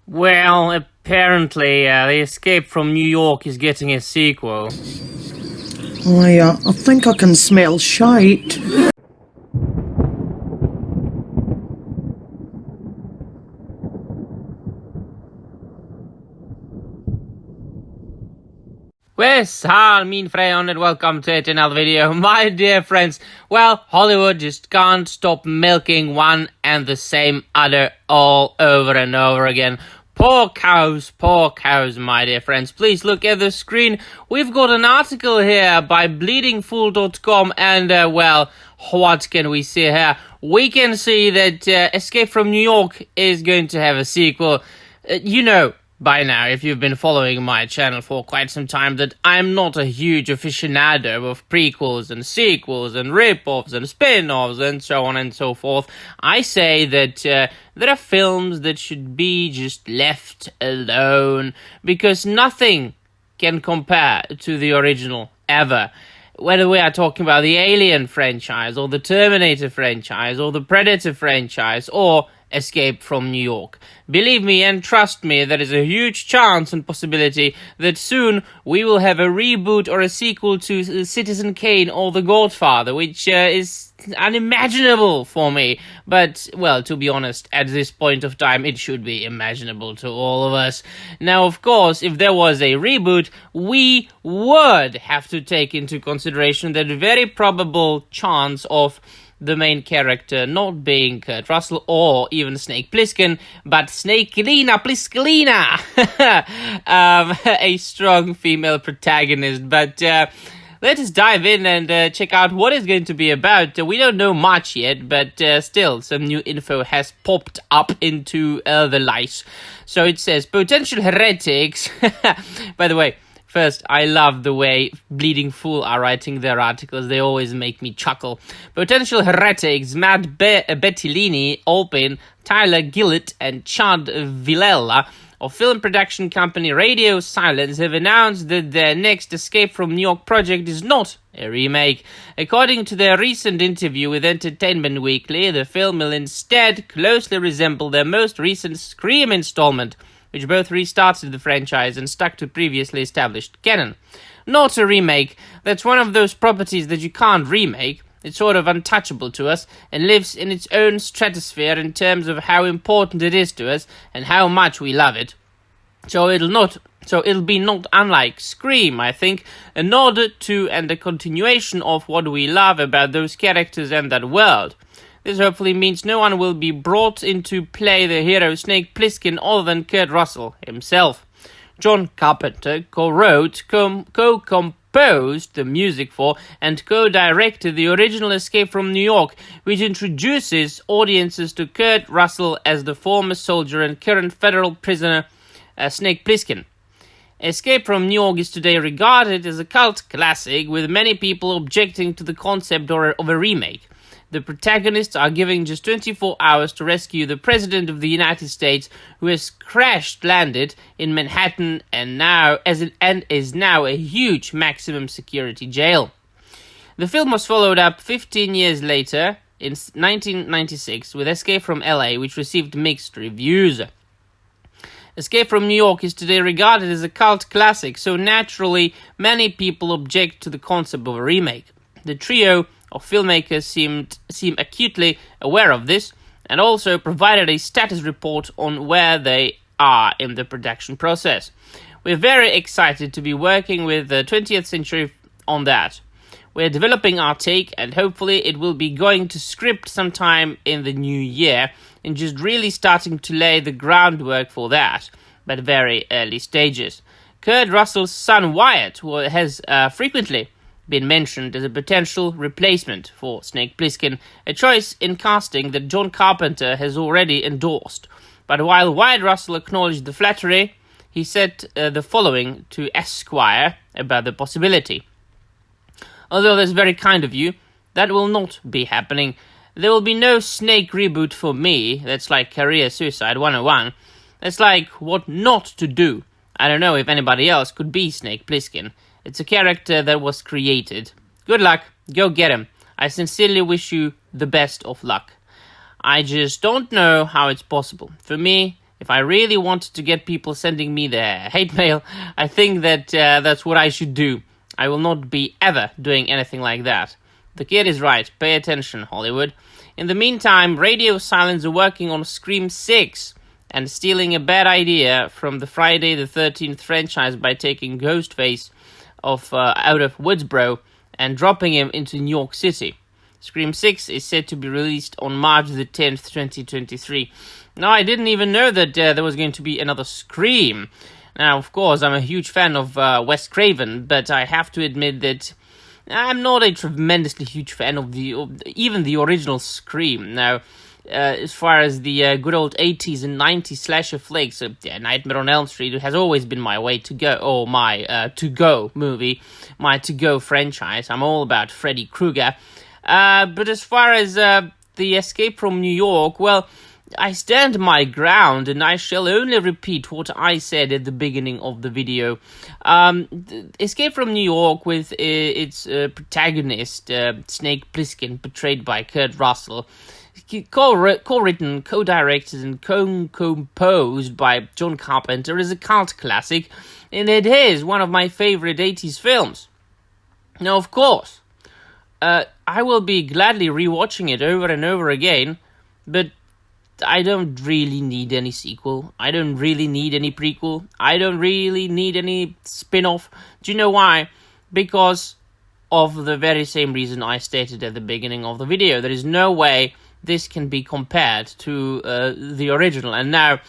Well, apparently, The Escape from New York is getting a sequel. I think I can smell shite. Where's min friend and welcome to yet another video, my dear friends. Well, Hollywood just can't stop milking one and the same udder all over and over again. Poor cows, my dear friends. Please look at the screen. We've got an article here by bleedingfool.com and, well, what can we see here? We can see that Escape from New York is going to have a sequel. You know by now, if you've been following my channel for quite some time, that I'm not a huge aficionado of prequels and sequels and rip-offs and spin-offs and so on and so forth. I say that there are films that should be just left alone because nothing can compare to the original ever. Whether we are talking about the Alien franchise or the Terminator franchise or the Predator franchise or Escape from New York. Believe me and trust me, there is a huge chance and possibility that soon we will have a reboot or a sequel to Citizen Kane or The Godfather, which is unimaginable for me. But, well, to be honest, at this point of time, it should be imaginable to all of us. Now, of course, if there was a reboot, we would have to take into consideration that very probable chance of the main character not being Kurt Russell or even Snake Plissken, but Snakelina Plisskelina, a strong female protagonist. But let us dive in and check out what it's going to be about. We don't know much yet, but still, some new info has popped up into the light. So it says, potential heretics. By the way, first, I love the way Bleeding Fool are writing their articles. They always make me chuckle. Potential heretics Matt Bettilini, Alpin, Tyler Gillett, and Chad Villela of film production company Radio Silence have announced that their next Escape from New York project is not a remake. According to their recent interview with Entertainment Weekly, the film will instead closely resemble their most recent Scream installment, which both restarted the franchise and stuck to previously established canon. Not a remake. That's one of those properties that you can't remake. It's sort of untouchable to us and lives in its own stratosphere in terms of how important it is to us and how much we love it. So it'll be not unlike Scream, I think, a nod to and a continuation of what we love about those characters and that world. This hopefully means no one will be brought into play the hero Snake Plissken other than Kurt Russell himself. John Carpenter co-wrote, co-composed the music for, and co-directed the original Escape from New York, which introduces audiences to Kurt Russell as the former soldier and current federal prisoner Snake Plissken. Escape from New York is today regarded as a cult classic, with many people objecting to the concept of a remake. The protagonists are given just 24 hours to rescue the President of the United States, who has crash-landed in Manhattan and is now a huge maximum security jail. The film was followed up 15 years later, in 1996, with Escape from LA, which received mixed reviews. Escape from New York is today regarded as a cult classic, so naturally many people object to the concept of a remake. The trio of filmmakers seem acutely aware of this and also provided a status report on where they are in the production process. We're very excited to be working with the 20th Century on that. We're developing our take and hopefully it will be going to script sometime in the new year and just really starting to lay the groundwork for that, but very early stages. Kurt Russell's son Wyatt has frequently been mentioned as a potential replacement for Snake Plissken, a choice in casting that John Carpenter has already endorsed. But while Wyatt Russell acknowledged the flattery, he said the following to Esquire about the possibility. Although that's very kind of you, that will not be happening. There will be no Snake reboot for me. That's like career suicide 101. That's like what not to do. I don't know if anybody else could be Snake Plissken. It's a character that was created. Good luck. Go get him. I sincerely wish you the best of luck. I just don't know how it's possible. For me, If I really wanted to get people sending me their hate mail, I think that that's what I should do. I will not be ever doing anything like that. The kid is right. Pay attention, Hollywood. In the meantime, Radio Silence are working on Scream 6 and stealing a bad idea from the Friday the 13th franchise by taking Ghostface out of Woodsboro and dropping him into New York City. Scream 6 is set to be released on March the 10th, 2023. Now, I didn't even know that there was going to be another Scream. Now, of course, I'm a huge fan of Wes Craven, but I have to admit that I'm not a tremendously huge fan of even the original Scream. Now, as far as the good old 80s and 90s slasher flicks, Nightmare on Elm Street has always been my way to go, or my to-go movie, my to-go franchise. I'm all about Freddy Krueger. But as far as the Escape from New York, well, I stand my ground, and I shall only repeat what I said at the beginning of the video. Escape from New York, with its protagonist, Snake Plissken, portrayed by Kurt Russell, co-written, co-directed, and co-composed by John Carpenter, is a cult classic, and it is one of my favorite 80s films. Now, of course, I will be gladly rewatching it over and over again, but I don't really need any sequel. I don't really need any prequel. I don't really need any spin-off. Do you know why? Because of the very same reason I stated at the beginning of the video. There is no way this can be compared to the original. And now,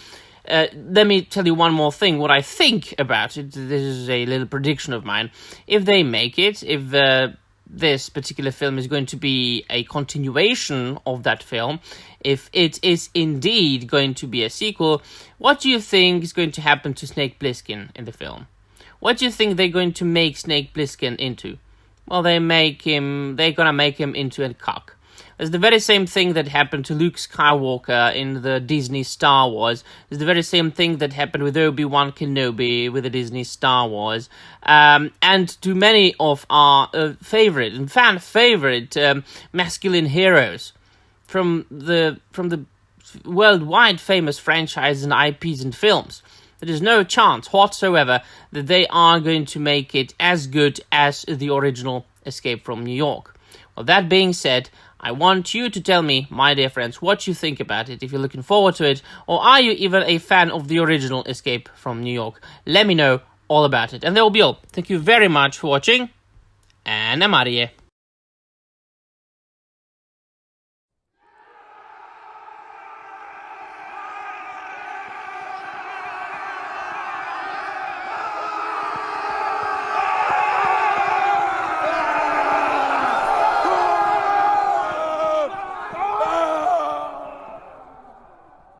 let me tell you one more thing. What I think about it, this is a little prediction of mine. If they make it, if this particular film is going to be a continuation of that film, if it is indeed going to be a sequel, what do you think is going to happen to Snake Plissken in the film? What do you think they're going to make Snake Plissken into? Well, they're gonna make him into a cock. It's the very same thing that happened to Luke Skywalker in the Disney Star Wars. It's the very same thing that happened with Obi-Wan Kenobi with the Disney Star Wars. And to many of our favorite and fan favorite masculine heroes from the worldwide famous franchises and IPs and films. There is no chance whatsoever that they are going to make it as good as the original Escape from New York. Well, that being said, I want you to tell me, my dear friends, what you think about it, if you're looking forward to it, or are you even a fan of the original Escape from New York? Let me know all about it. And that will be all. Thank you very much for watching, and I'm out of here.